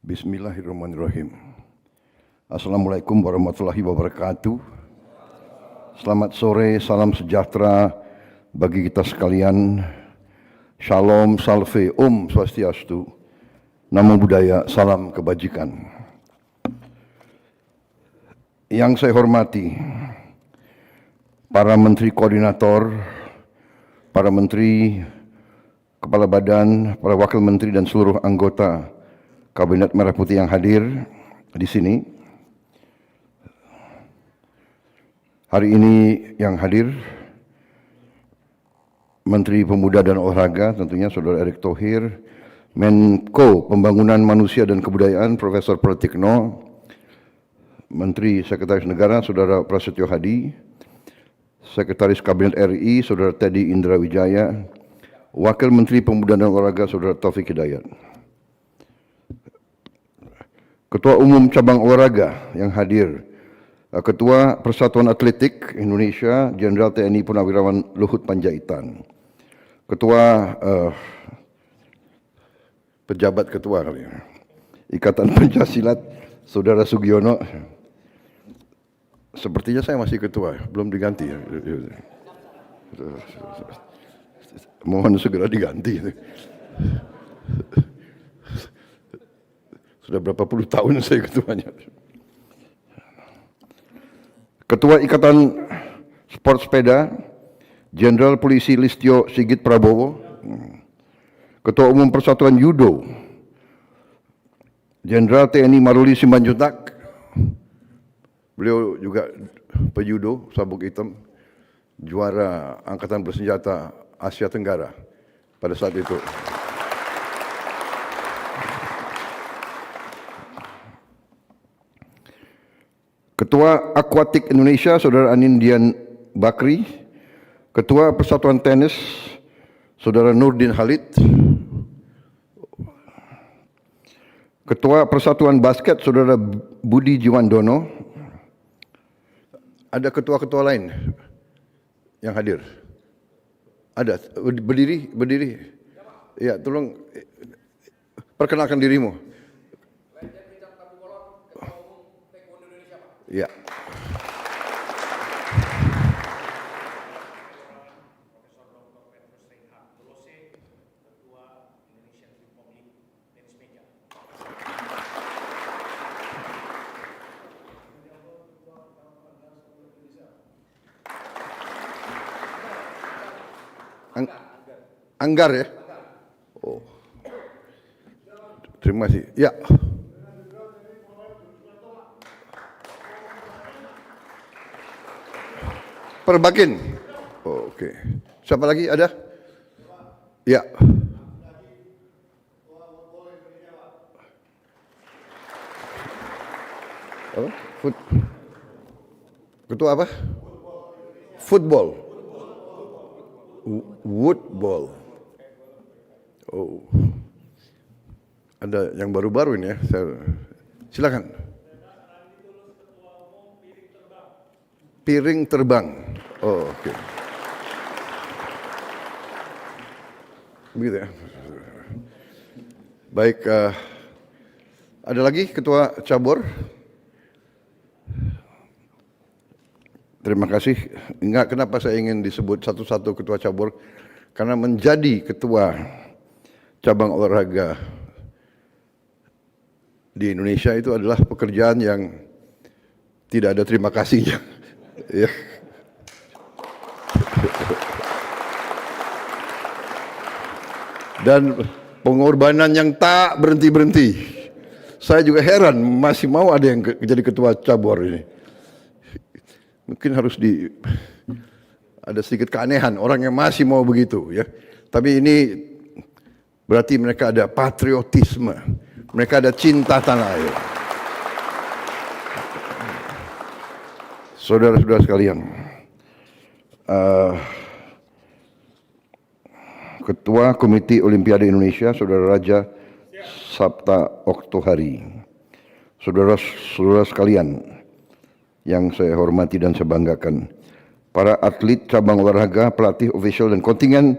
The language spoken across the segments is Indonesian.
Bismillahirrahmanirrahim. Assalamualaikum warahmatullahi wabarakatuh. Selamat sore, salam sejahtera bagi kita sekalian. Shalom, salve, Om Swastiastu. Namo Buddhaya, salam kebajikan. Yang saya hormati, para menteri koordinator, para menteri, kepala badan, para wakil menteri dan seluruh anggota Kabinet Merah Putih yang hadir di sini. Hari ini yang hadir Menteri Pemuda dan Olahraga tentunya Saudara Erick Thohir, Menko Pembangunan Manusia dan Kebudayaan Profesor Pratikno, Menteri Sekretaris Negara Saudara Prasetyo Hadi, Sekretaris Kabinet RI Saudara Teddy Indra Wijaya, Wakil Menteri Pemuda dan Olahraga Saudara Taufik Hidayat, Ketua Umum Cabang Olahraga yang hadir, Ketua Persatuan Atletik Indonesia Jenderal TNI Purnawirawan Luhut Panjaitan, Ketua Pejabat Ketua kali ya, Ikatan Pencaksilat Saudara Sugiono. Sepertinya saya masih ketua, belum diganti ya. Mohon segera diganti. Sudah berapa puluh tahun saya ketuanya. Ketua Ikatan Sport Sepeda, Jenderal Polisi Listio Sigit Prabowo. Ketua Umum Persatuan Judo, Jenderal TNI Maruli Simanjuntak. Beliau juga pejudo sabuk hitam, juara Angkatan Bersenjata Asia Tenggara pada saat itu. Ketua Aquatik Indonesia Saudara Anindian Bakri, Ketua Persatuan Tenis Saudara Nurdin Halid, Ketua Persatuan Basket Saudara Budi Jiwandono. Ada ketua-ketua lain yang hadir? Ada? Berdiri. Ya, tolong perkenalkan dirimu. Ya. Anggar ya? Oh. Terima kasih. Ya. Perbakin. Oh, oke. Siapa lagi ada? Ya. Apa? Ketua apa? Football. Woodball. Oh. Ada yang baru-baru ini ya. Silakan. Piring terbang. Oh, oke. Begitu ya. Baik, ada lagi Ketua Cabur? Terima kasih. Enggak, kenapa saya ingin disebut satu-satu Ketua Cabur? Karena menjadi Ketua Cabang Olahraga di Indonesia itu adalah pekerjaan yang tidak ada terima kasihnya. Ya. Dan pengorbanan yang tak berhenti-berhenti. Saya juga heran masih mau ada yang jadi ketua cabur ini. Mungkin harus ada sedikit keanehan orang yang masih mau begitu ya. Tapi ini berarti mereka ada patriotisme, mereka ada cinta tanah air. Saudara-saudara sekalian, Ketua Komite Olimpiade Indonesia, Saudara Raja Sabta Oktohari, saudara-saudara sekalian yang saya hormati dan saya banggakan, para atlet cabang olahraga, pelatih, ofisial dan kontingen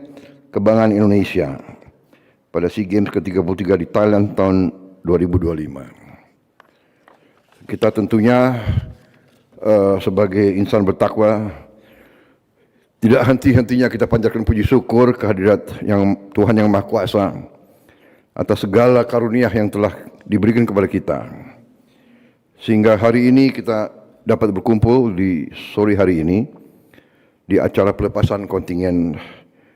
kebanggaan Indonesia pada SEA Games ke-33 di Thailand tahun 2025. Kita tentunya sebagai insan bertakwa tidak henti-hentinya kita panjatkan puji syukur kehadirat yang Tuhan Yang Maha Kuasa atas segala karunia yang telah diberikan kepada kita. Sehingga hari ini kita dapat berkumpul di sore hari ini di acara pelepasan kontingen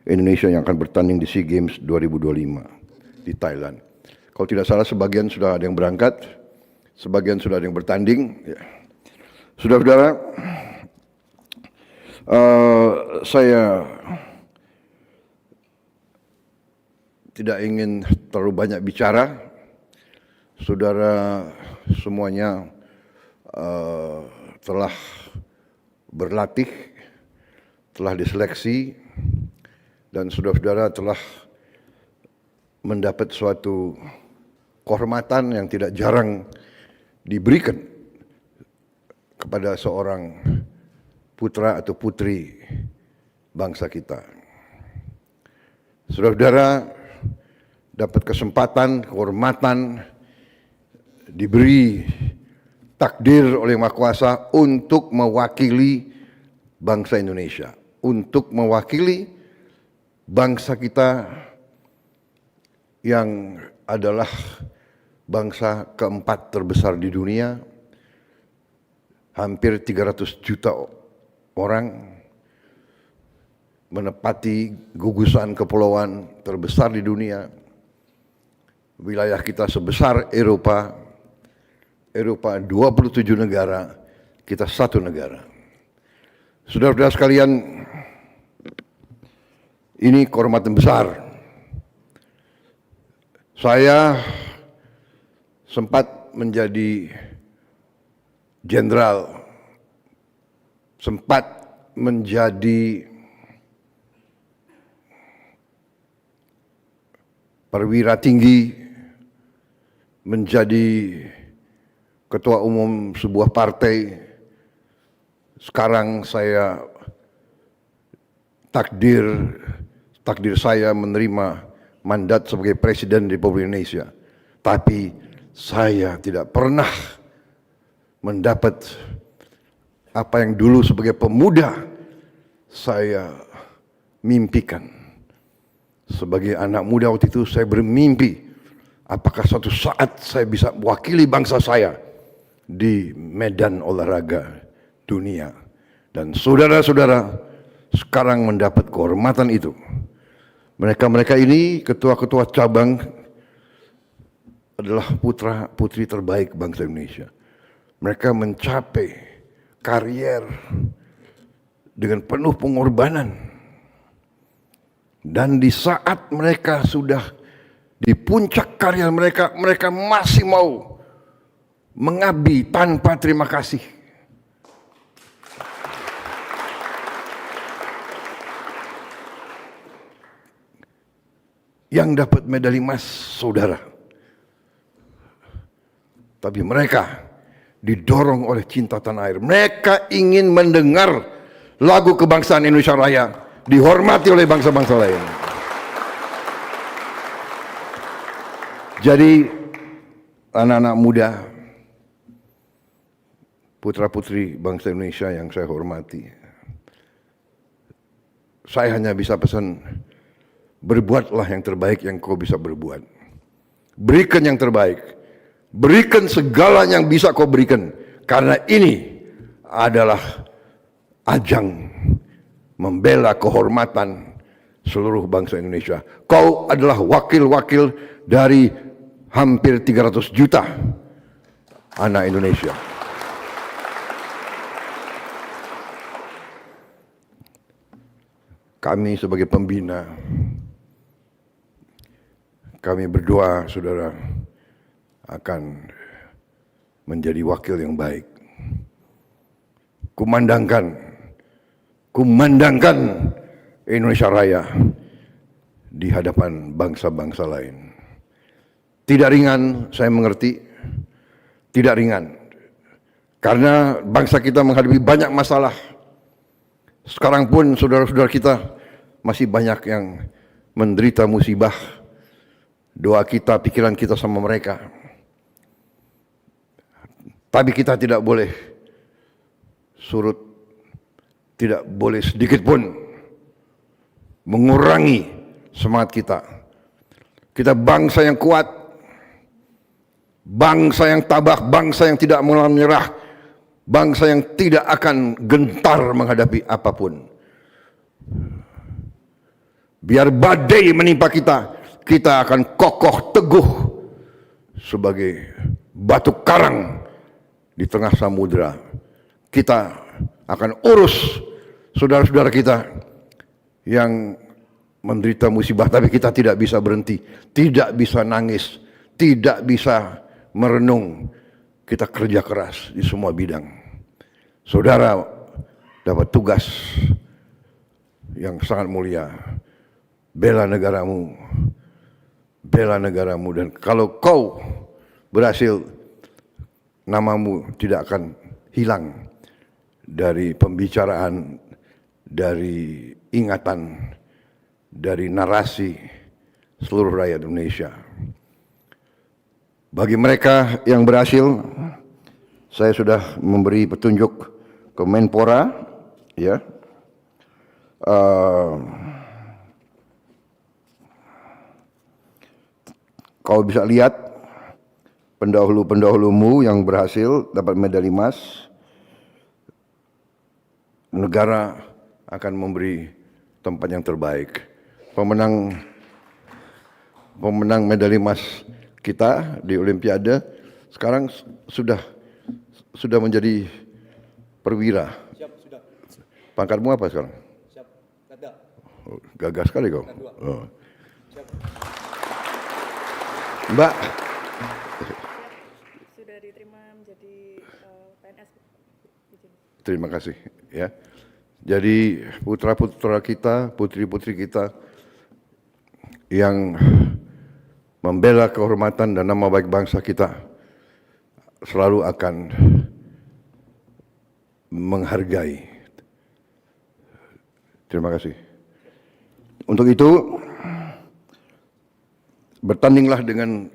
Indonesia yang akan bertanding di SEA Games 2025 di Thailand. Kalau tidak salah sebagian sudah ada yang berangkat, sebagian sudah ada yang bertanding. Ya. Saudara-saudara, saya tidak ingin terlalu banyak bicara. Saudara semuanya telah berlatih, telah diseleksi, dan saudara-saudara telah mendapat suatu kehormatan yang tidak jarang diberikan kepada seorang putra atau putri bangsa kita. Saudara-saudara dapat kesempatan, kehormatan, diberi takdir oleh Yang Maha Kuasa untuk mewakili bangsa Indonesia, untuk mewakili bangsa kita yang adalah bangsa keempat terbesar di dunia, hampir 300 juta orang, menepati gugusan kepulauan terbesar di dunia. Wilayah kita sebesar Eropa 27 negara, kita satu negara. Saudara-saudara sekalian, ini kehormatan besar. Saya sempat menjadi jenderal, sempat menjadi perwira tinggi, menjadi ketua umum sebuah partai. Sekarang saya takdir saya menerima mandat sebagai Presiden Republik Indonesia. Tapi saya tidak pernah mendapat apa yang dulu sebagai pemuda saya mimpikan. Sebagai anak muda waktu itu saya bermimpi, apakah suatu saat saya bisa mewakili bangsa saya di medan olahraga dunia. Dan saudara-saudara sekarang mendapat kehormatan itu. Mereka-mereka ini, ketua-ketua cabang, adalah putra-putri terbaik bangsa Indonesia. Mereka mencapai karier dengan penuh pengorbanan. Dan di saat mereka sudah di puncak karier mereka, mereka masih mau mengabdi tanpa terima kasih. Yang dapat medali emas saudara. Tapi mereka didorong oleh cinta tanah air. Mereka ingin mendengar lagu kebangsaan Indonesia Raya dihormati oleh bangsa-bangsa lain. Jadi anak-anak muda, putra-putri bangsa Indonesia yang saya hormati, saya hanya bisa pesan, berbuatlah yang terbaik yang kau bisa berbuat. Berikan yang terbaik. Berikan segala yang bisa kau berikan. Karena ini adalah ajang membela kehormatan seluruh bangsa Indonesia. Kau adalah wakil-wakil dari hampir 300 juta anak Indonesia. Kami sebagai pembina, kami berdoa saudara akan menjadi wakil yang baik. Kumandangkan Indonesia Raya di hadapan bangsa-bangsa lain. Tidak ringan, saya mengerti, tidak ringan. Karena bangsa kita menghadapi banyak masalah. Sekarang pun saudara-saudara kita masih banyak yang menderita musibah. Doa kita, pikiran kita sama mereka. Tapi kita tidak boleh surut, tidak boleh sedikit pun mengurangi semangat kita. Kita bangsa yang kuat, bangsa yang tabah, bangsa yang tidak mau menyerah, bangsa yang tidak akan gentar menghadapi apapun. Biar badai menimpa kita, kita akan kokoh teguh sebagai batu karang di tengah samudera. Kita akan urus saudara-saudara kita yang menderita musibah, tapi kita tidak bisa berhenti, tidak bisa nangis, tidak bisa merenung. Kita kerja keras di semua bidang. Saudara dapat tugas yang sangat mulia. Bela negaramu, bela negaramu, dan kalau kau berhasil, namamu tidak akan hilang dari pembicaraan, dari ingatan, dari narasi seluruh rakyat Indonesia. Bagi mereka yang berhasil, saya sudah memberi petunjuk ke Menpora, ya. Kau bisa lihat pendahulu-pendahulumu yang berhasil dapat medali emas, negara akan memberi tempat yang terbaik. Pemenang medali emas kita di Olimpiade sekarang sudah menjadi perwira. Siap, sudah. Pangkatmu apa sekarang? Siap, Gada. Oh, gagah sekali kau. Oh. Siap. Mbak, sudah diterima menjadi PNS. terima kasih ya. Jadi putra-putra kita, putri-putri kita yang membela kehormatan dan nama baik bangsa kita selalu akan menghargai. Terima kasih. Untuk itu, bertandinglah dengan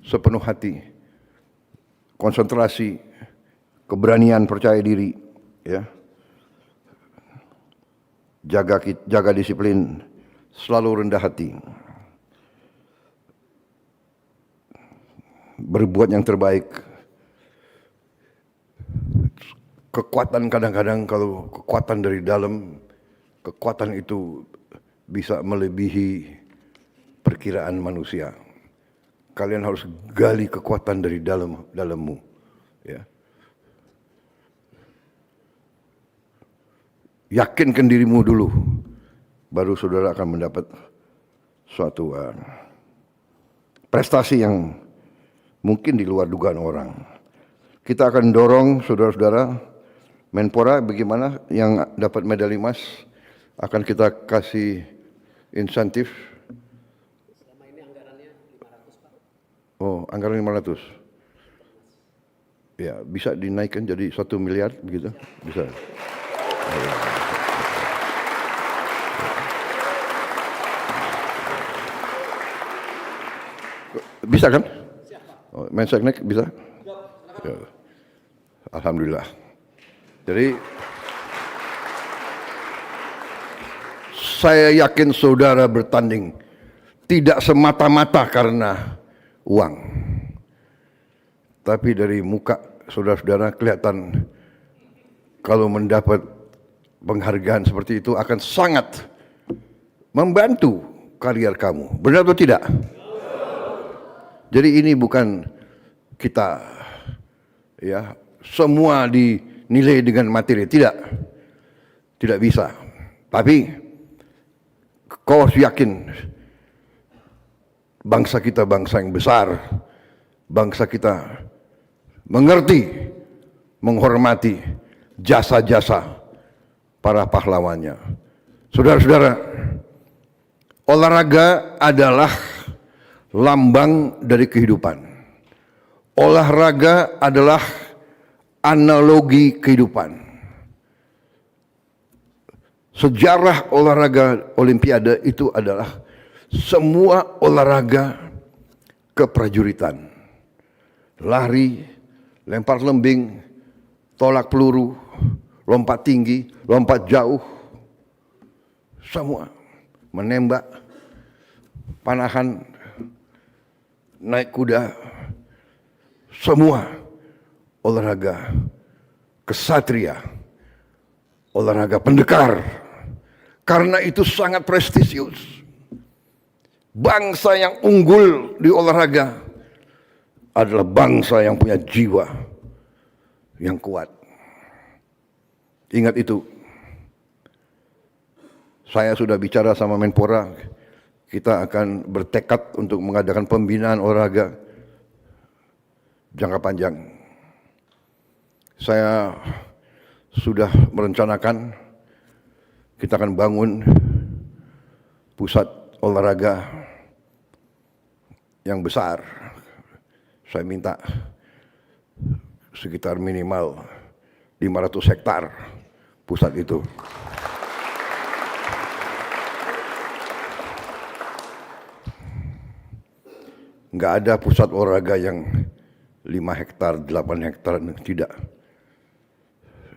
sepenuh hati, konsentrasi, keberanian, percaya diri, ya. Jaga disiplin, selalu rendah hati, berbuat yang terbaik. Kekuatan kadang-kadang, kalau kekuatan dari dalam, kekuatan itu bisa melebihi perkiraan manusia. Kalian harus gali kekuatan dari dalammu, ya. Yakinkan dirimu dulu, baru saudara akan mendapat suatu prestasi yang mungkin di luar dugaan orang. Kita akan dorong saudara-saudara, Menpora bagaimana yang dapat medali emas akan kita kasih insentif. Selama ini anggarannya 500, Pak. Oh, anggaran 500. Ya, bisa dinaikkan jadi 1 miliar begitu? Bisa. Bisa kan? Oh, Menseknek bisa? Ya. Alhamdulillah. Jadi saya yakin saudara bertanding tidak semata-mata karena uang, tapi dari muka saudara-saudara kelihatan kalau mendapat penghargaan seperti itu akan sangat membantu karier kamu. Benar atau tidak? Jadi ini bukan kita ya semua dinilai dengan materi, tidak bisa. Tapi kau harus yakin bangsa kita bangsa yang besar, bangsa kita mengerti, menghormati jasa-jasa para pahlawannya. Saudara-saudara, olahraga adalah lambang dari kehidupan. Olahraga adalah analogi kehidupan. Sejarah olahraga Olimpiade itu adalah semua olahraga keprajuritan. Lari, lempar lembing, tolak peluru, lompat tinggi, lompat jauh, semua menembak, panahan, naik kuda, semua olahraga kesatria, olahraga pendekar. Karena itu sangat prestisius. Bangsa yang unggul di olahraga adalah bangsa yang punya jiwa yang kuat. Ingat itu. Saya sudah bicara sama Menpora, kita akan bertekad untuk mengadakan pembinaan olahraga jangka panjang. Saya sudah merencanakan kita akan bangun pusat olahraga yang besar. Saya minta sekitar minimal 500 hektar pusat itu. Enggak ada pusat olahraga yang 5 hektar, 8 hektar, tidak.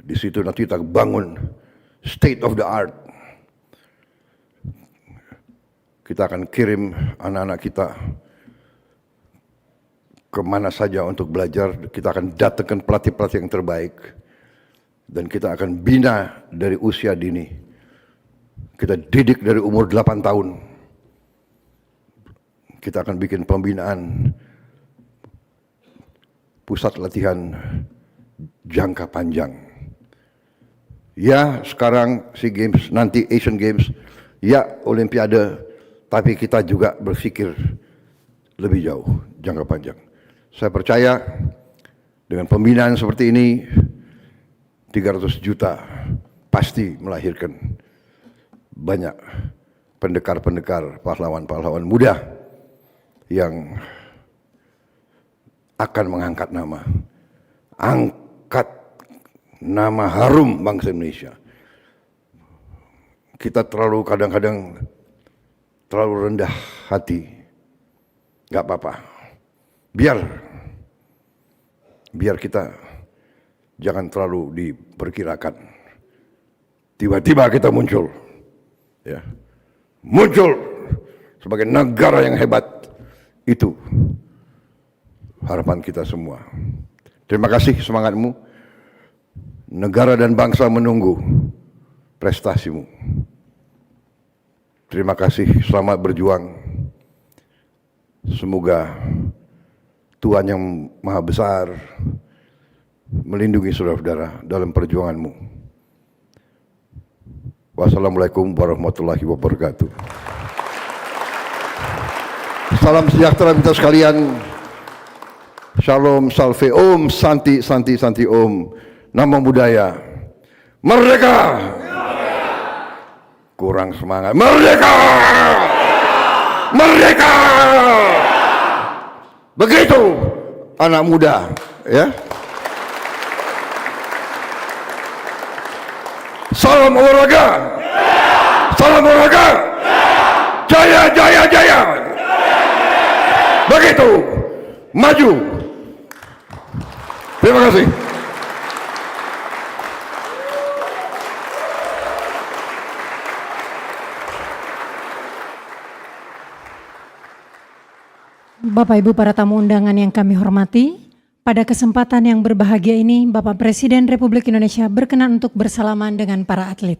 Di situ nanti kita bangun state of the art. Kita akan kirim anak-anak kita kemana saja untuk belajar. Kita akan datangkan pelatih-pelatih yang terbaik. Dan kita akan bina dari usia dini. Kita didik dari umur 8 tahun. Kita akan bikin pembinaan pusat latihan jangka panjang. Ya sekarang SEA Games, nanti Asian Games, ya Olimpiade, tapi kita juga berpikir lebih jauh, jangka panjang. Saya percaya dengan pembinaan seperti ini, 300 juta pasti melahirkan banyak pendekar-pendekar, pahlawan-pahlawan muda yang akan mengangkat nama. Angkat nama harum bangsa Indonesia. Kita kadang-kadang terlalu rendah hati. Gak apa-apa. Biar kita jangan terlalu diperkirakan. Tiba-tiba kita muncul. Ya. Muncul sebagai negara yang hebat. Itu harapan kita semua. Terima kasih semangatmu. Negara dan bangsa menunggu prestasimu. Terima kasih, selamat berjuang. Semoga Tuhan yang Maha Besar melindungi saudara-saudara dalam perjuanganmu. Wassalamualaikum warahmatullahi wabarakatuh. Salam sejahtera kita sekalian. Shalom, salve, om, santi, santi, santi, om. Nama budaya. Merdeka! Kurang semangat. Merdeka! Merdeka! Begitu anak muda, ya. Salam olahraga. Salam olahraga. Jaya, jaya, jaya. Begitu. Maju. Terima kasih. Bapak Ibu para tamu undangan yang kami hormati, pada kesempatan yang berbahagia ini Bapak Presiden Republik Indonesia berkenan untuk bersalaman dengan para atlet.